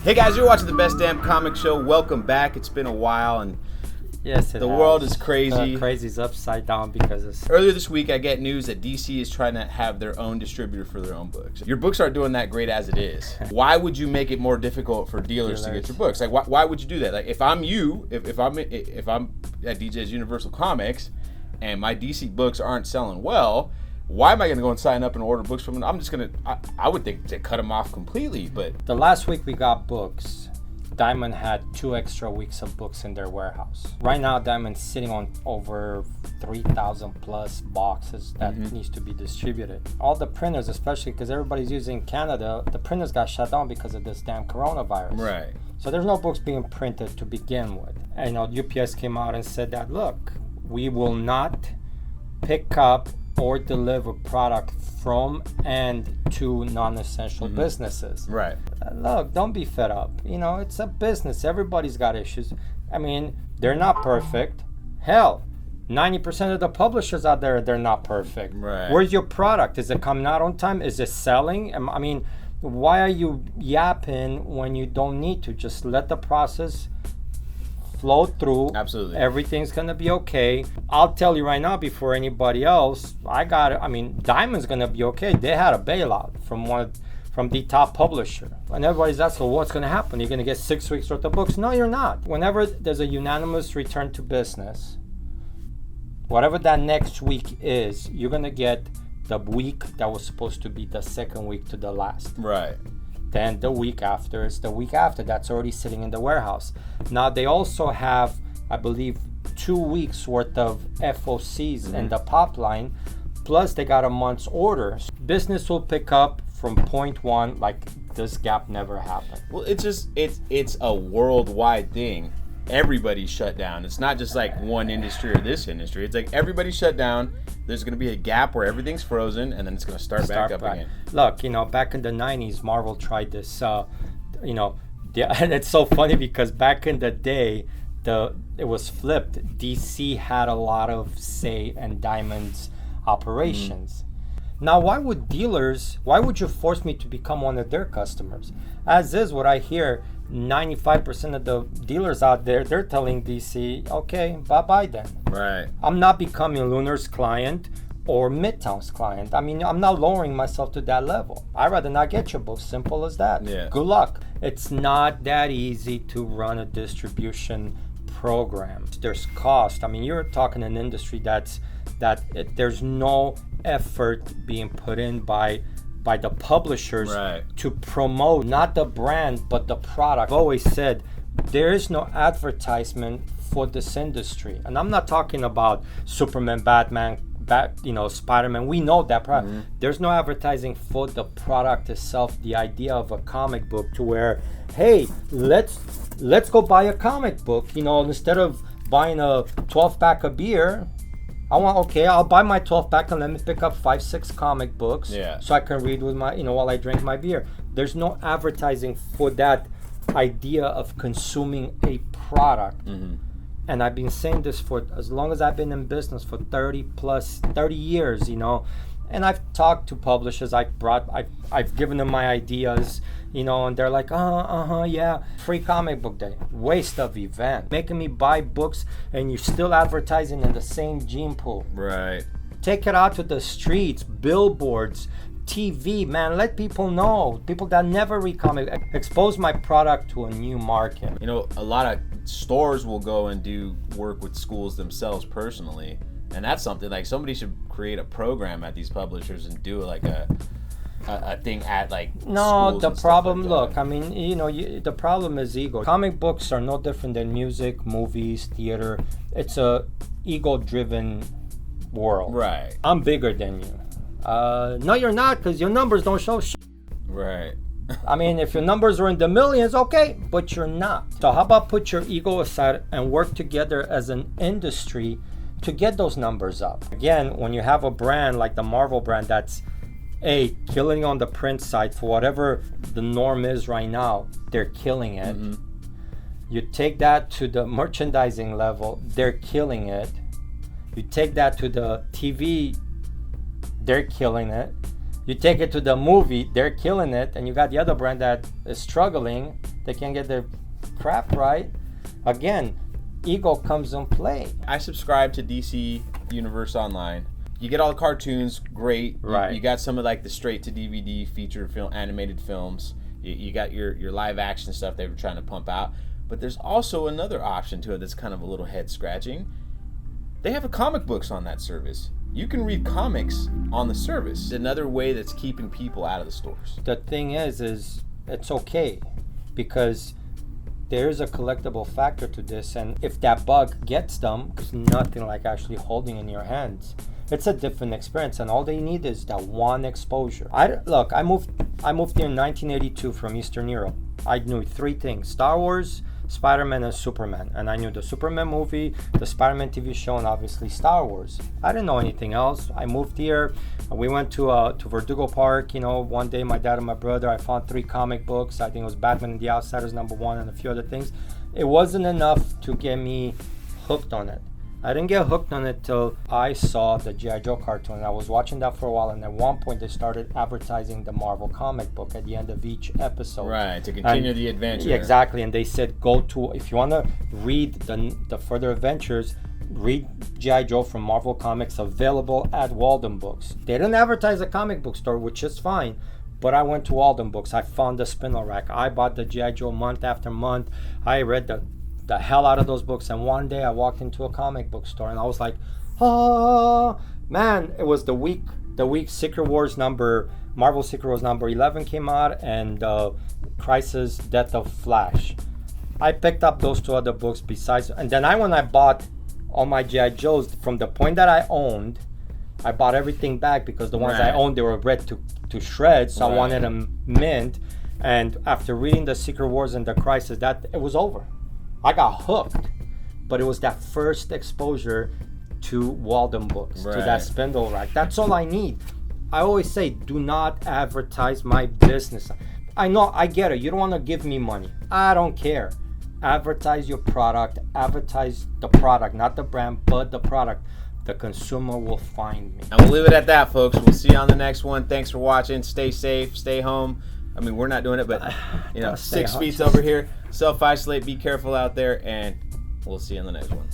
Hey guys, you're watching the Best Damn Comic Show. Welcome back. It's been a while, and yes, the world is crazy. Crazy's upside down because it's... Earlier this week, I get news that DC is trying to have their own distributor for their own books. Your books aren't doing that great as it is. Why would you make it more difficult for dealers to get your books? Like, why would you do that? Like, if I'm you, if I'm at DJ's Universal Comics, and my DC books aren't selling well, why am I going to go and sign up and order books from them? I'm just going to, I would think to cut them off completely, but... The last week we got books. Diamond had 2 extra weeks of books in their warehouse. Right now, Diamond's sitting on over 3,000 plus boxes that needs to be distributed. All the printers, especially because everybody's using Canada, the printers got shut down because of this damn coronavirus. Right. So there's no books being printed to begin with. And UPS came out and said that, look, we will not pick up or deliver product from and to non-essential businesses. Right. Look, don't be fed up. You know, it's a business. Everybody's got issues. I mean, they're not perfect. Hell, 90% of the publishers out there, they're not perfect. Right. Where's your product? Is it coming out on time? Is it selling? I mean, why are you yapping when you don't need to? Just let the process flow through. Absolutely. Everything's gonna be okay. I'll tell you right now, before anybody else, Diamond's gonna be okay. They had a bailout from the top publisher, and everybody's asking, well, what's gonna happen? You're gonna get 6 weeks worth of books? No, you're not. Whenever there's a unanimous return to business, whatever that next week is, you're gonna get the week that was supposed to be the second week to the last. Right. Then the week after is the week after. That's already sitting in the warehouse. Now they also have, I believe, 2 weeks worth of FOCs in the pop line, plus they got a month's order. Business will pick up from point one, like this gap never happened. Well, it's a worldwide thing. Everybody's shut down. It's not just like one industry or this industry. It's like everybody's shut down. There's going to be a gap where everything's frozen, and then it's going to start back up again. Look, back in the 90s, Marvel tried this, and it's so funny because back in the day, it was flipped. DC had a lot of say in Diamond's operations. Now, why would you force me to become one of their customers? As is what I hear, 95% of the dealers out there, they're telling DC, okay, bye-bye then. Right. I'm not becoming Lunar's client or Midtown's client. I mean, I'm not lowering myself to that level. I'd rather not get your book. Simple as that. Yeah. Good luck. It's not that easy to run a distribution program. There's cost. I mean, you're talking an industry there's no effort being put in by the publishers to promote not the brand but the product. I've always said there is no advertisement for this industry, and I'm not talking about Superman, Batman, Spider-Man. We know that product. There's no advertising for the product itself. The idea of a comic book, to where, hey, let's go buy a comic book. Instead of buying a 12-pack of beer, I'll buy my 12-pack and let me pick up 5-6 comic books so I can read with my, while I drink my beer. There's no advertising for that idea of consuming a product. And I've been saying this for as long as I've been in business, for 30 years, and I've talked to publishers. I've given them my ideas, and they're like, yeah, free comic book day, waste of event, making me buy books, and you're still advertising in the same gene pool. Right. Take it out to the streets, billboards, TV, man. Let people know. People that never read comics. Expose my product to a new market. A lot of stores will go and do work with schools themselves personally, and that's something like somebody should create a program at these publishers and do like a thing at like schools. The problem, look, I mean, the problem is ego. Comic books are no different than music, movies, theater. It's a ego-driven world. Right. I'm bigger than you. No, you're not, because your numbers don't show shit. Right. I mean, if your numbers were in the millions, okay, but you're not. So how about put your ego aside and work together as an industry to get those numbers up? Again, when you have a brand like the Marvel brand that's killing on the print side for whatever the norm is right now, they're killing it. You take that to the merchandising level, they're killing it. You take that to the TV, they're killing it. You take it to the movie, they're killing it. And you got the other brand that is struggling, they can't get their crap right. Again, ego comes in play. I subscribe to DC Universe Online. You get all the cartoons, great. Right. You got some of like the straight to DVD feature film, animated films. You got your live action stuff they were trying to pump out. But there's also another option to it that's kind of a little head scratching. They have comic books on that service. You can read comics on the service. Another way that's keeping people out of the stores. The thing is it's okay because there's a collectible factor to this, and if that bug gets them, there's nothing like actually holding in your hands. It's a different experience, and all they need is that one exposure. I moved here in 1982 from Eastern Europe. I knew 3 things: Star Wars, Spider-Man, and Superman. And I knew the Superman movie, the Spider-Man TV show, and obviously Star Wars. I didn't know anything else. I moved here. We went to Verdugo Park. One day my dad and my brother, I found 3 comic books. I think it was Batman and the Outsiders #1 and a few other things. It wasn't enough to get me hooked on it. I didn't get hooked on it till I saw the G.I. Joe cartoon. I was watching that for a while, and at one point they started advertising the Marvel comic book at the end of each episode. Right, to continue the adventure. Yeah, exactly, and they said if you want to read the further adventures, read G.I. Joe from Marvel Comics, available at Walden Books. They didn't advertise a comic book store, which is fine, but I went to Walden Books. I found the spindle rack. I bought the G.I. Joe month after month. I read the hell out of those books, and one day I walked into a comic book store and I was like, oh man, it was the week Marvel Secret Wars number 11 came out, and Crisis Death of Flash. I picked up those 2 other books besides, and then when I bought all my G.I. Joes from the point that I owned, I bought everything back because the ones I owned, they were read to shreds, so I wanted them mint. And after reading the Secret Wars and the Crisis, that it was over. I got hooked, but it was that first exposure to Walden Books, to that spindle rack. That's all I need. I always say, do not advertise my business. I know, I get it. You don't want to give me money. I don't care. Advertise your product. Advertise the product, not the brand, but the product. The consumer will find me. And we'll leave it at that, folks. We'll see you on the next one. Thanks for watching. Stay safe. Stay home. I mean, we're not doing it, but 6 feet over here. Self-isolate. Be careful out there, and we'll see you on the next one.